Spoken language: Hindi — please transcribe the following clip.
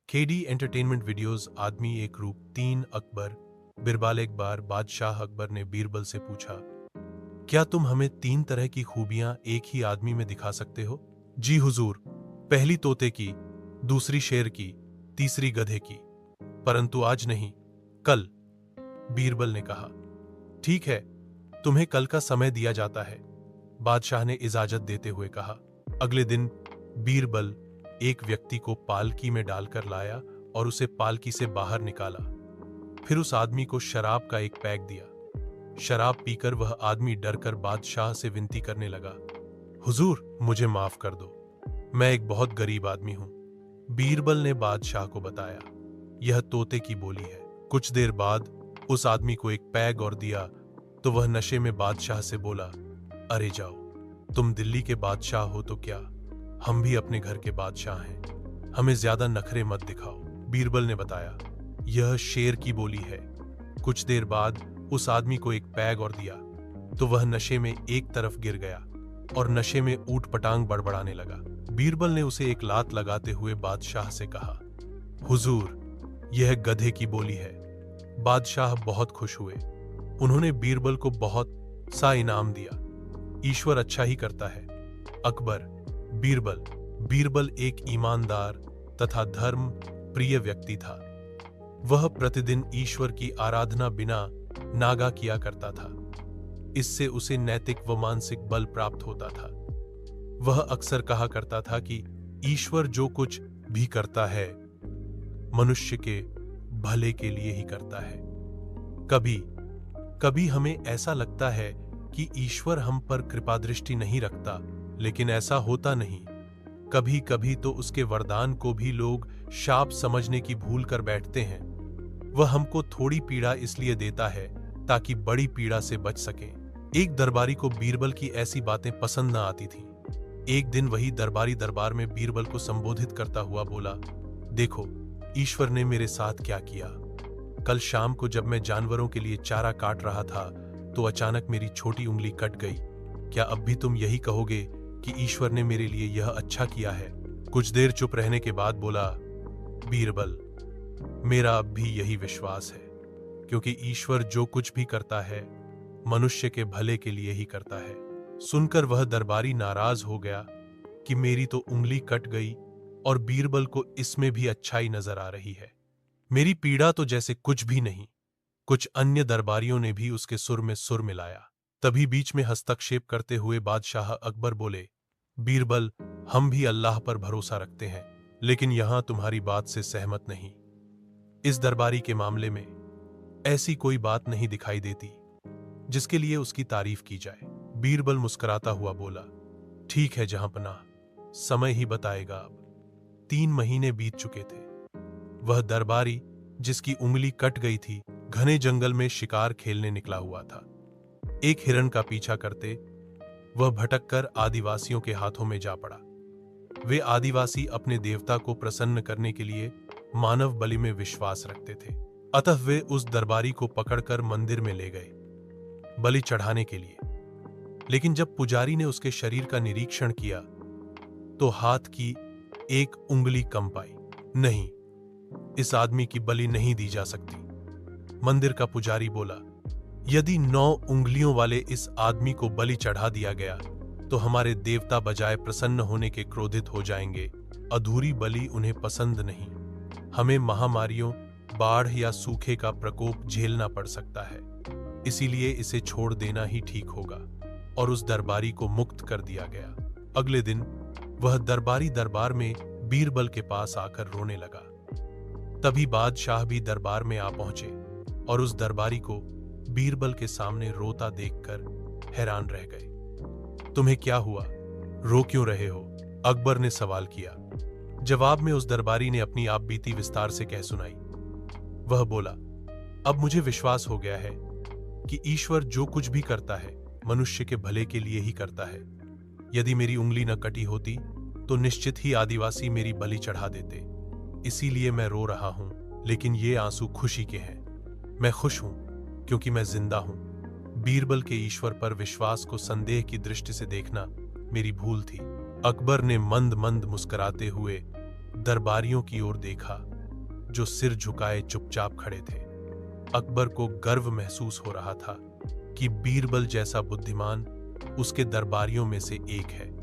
केडी एंटरटेनमेंट वीडियोस आदमी एक रूप 3 अकबर बिरबाल। एक बार बादशाह अकबर ने बीरबल से पूछा, क्या तुम हमें 3 तरह की खूबियां एक ही आदमी में दिखा सकते हो? जी हुजूर, पहली तोते की, दूसरी शेर की, तीसरी गधे की, परंतु आज नहीं, कल। बीरबल ने कहा, ठीक है, तुम्हें कल का समय दिया जाता है। बादशाह ने इजाजत देते हुए कहा। अगले दिन बीरबल एक व्यक्ति को पालकी में डालकर लाया और उसे पालकी से बाहर निकाला। फिर उस आदमी को शराब का एक पैक दिया। शराब पीकर वह आदमी डरकर बादशाह से विनती करने लगा, हुजूर, मुझे माफ कर दो, मैं एक बहुत गरीब आदमी हूं। बीरबल ने बादशाह को बताया, यह तोते की बोली है। कुछ देर बाद उस आदमी को एक पैग और दिया तो वह नशे में बादशाह से बोला, अरे जाओ, तुम दिल्ली के बादशाह हो तो क्या, हम भी अपने घर के बादशाह हैं, हमें ज्यादा नखरे मत दिखाओ। बीरबल ने बताया, यह शेर की बोली है। कुछ देर बाद उस आदमी को एक पैग और दिया तो वह नशे में एक तरफ गिर गया और नशे में ऊट पटांग बड़बड़ाने लगा। बीरबल ने उसे एक लात लगाते हुए बादशाह से कहा, हुजूर, यह गधे की बोली है। बादशाह बहुत खुश हुए। उन्होंने बीरबल को बहुत सा इनाम दिया। ईश्वर अच्छा ही करता है। अकबर, बीरबल एक ईमानदार तथा धर्म प्रिय व्यक्ति था। वह प्रतिदिन ईश्वर की आराधना बिना नागा किया करता था। इससे उसे नैतिक व मानसिक बल प्राप्त होता था। वह अक्सर कहा करता था कि ईश्वर जो कुछ भी करता है मनुष्य के भले के लिए ही करता है। कभी कभी हमें ऐसा लगता है कि ईश्वर हम पर कृपा दृष्टि नहीं रखता, लेकिन ऐसा होता नहीं। कभी कभी तो उसके वरदान को भी लोग शाप समझने की भूल कर बैठते हैं। वह हमको थोड़ी पीड़ा इसलिए देता है ताकि बड़ी पीड़ा से बच सकें। एक दरबारी को बीरबल की ऐसी बातें पसंद न आती थीं। एक दिन वही दरबारी दरबार में बीरबल को संबोधित करता हुआ बोला, देखो, ईश्वर ने मेरे साथ क्या किया। कल शाम को जब मैं जानवरों के लिए चारा काट रहा था तो अचानक मेरी छोटी उंगली कट गई। क्या अब भी तुम यही कहोगे कि ईश्वर ने मेरे लिए यह अच्छा किया है? कुछ देर चुप रहने के बाद बोला बीरबल, मेरा अब भी यही विश्वास है, क्योंकि ईश्वर जो कुछ भी करता है मनुष्य के भले के लिए ही करता है। सुनकर वह दरबारी नाराज हो गया कि मेरी तो उंगली कट गई और बीरबल को इसमें भी अच्छाई नजर आ रही है। मेरी पीड़ा तो जैसे कुछ भी नहीं। कुछ अन्य दरबारियों ने भी उसके सुर में सुर मिलाया। तभी बीच में हस्तक्षेप करते हुए बादशाह अकबर बोले, बीरबल, हम भी अल्लाह पर भरोसा रखते हैं, लेकिन यहां तुम्हारी बात से सहमत नहीं। इस दरबारी के मामले में ऐसी कोई बात नहीं दिखाई देती जिसके लिए उसकी तारीफ की जाए। बीरबल मुस्कुराता हुआ बोला, ठीक है जहांपनाह, समय ही बताएगा। अब 3 महीने बीत चुके थे। वह दरबारी जिसकी उंगली कट गई थी घने जंगल में शिकार खेलने निकला हुआ था। एक हिरण का पीछा करते वह भटककर आदिवासियों के हाथों में जा पड़ा। वे आदिवासी अपने देवता को प्रसन्न करने के लिए मानव बलि में विश्वास रखते थे। अतः वे उस दरबारी को पकड़कर मंदिर में ले गए बलि चढ़ाने के लिए। लेकिन जब पुजारी ने उसके शरीर का निरीक्षण किया तो हाथ की एक उंगली कम पाई। नहीं, इस आदमी की बलि नहीं दी जा सकती। मंदिर का पुजारी बोला, यदि 9 उंगलियों वाले इस आदमी को बलि चढ़ा दिया गया तो हमारे देवता बजाय प्रसन्न होने के क्रोधित हो जाएंगे। अधूरी बलि उन्हें पसंद नहीं। हमें महामारियों, बाढ़ या सूखे का प्रकोप झेलना पड़ सकता है, इसीलिए इसे छोड़ देना ही ठीक होगा। और उस दरबारी को मुक्त कर दिया गया। अगले दिन वह दरबारी दरबार में बीरबल के पास आकर रोने लगा। तभी बादशाह भी दरबार में आ पहुंचे और उस दरबारी को बीरबल के सामने रोता देखकर हैरान रह गए। तुम्हें क्या हुआ? रो क्यों रहे हो? अकबर ने सवाल किया। जवाब में उस दरबारी ने अपनी आपबीती विस्तार से कह सुनाई। वह बोला, अब मुझे विश्वास हो गया है कि ईश्वर जो कुछ भी करता है मनुष्य के भले के लिए ही करता है। यदि मेरी उंगली न कटी होती तो निश्चित ही आदिवासी मेरी बलि चढ़ा देते। इसीलिए मैं रो रहा हूं, लेकिन ये आंसू खुशी के हैं। मैं खुश हूं क्योंकि मैं जिंदा हूं। बीरबल के ईश्वर पर विश्वास को संदेह की दृष्टि से देखना मेरी भूल थी। अकबर ने मंद मंद मुस्कुराते हुए दरबारियों की ओर देखा जो सिर झुकाए चुपचाप खड़े थे। अकबर को गर्व महसूस हो रहा था कि बीरबल जैसा बुद्धिमान उसके दरबारियों में से एक है।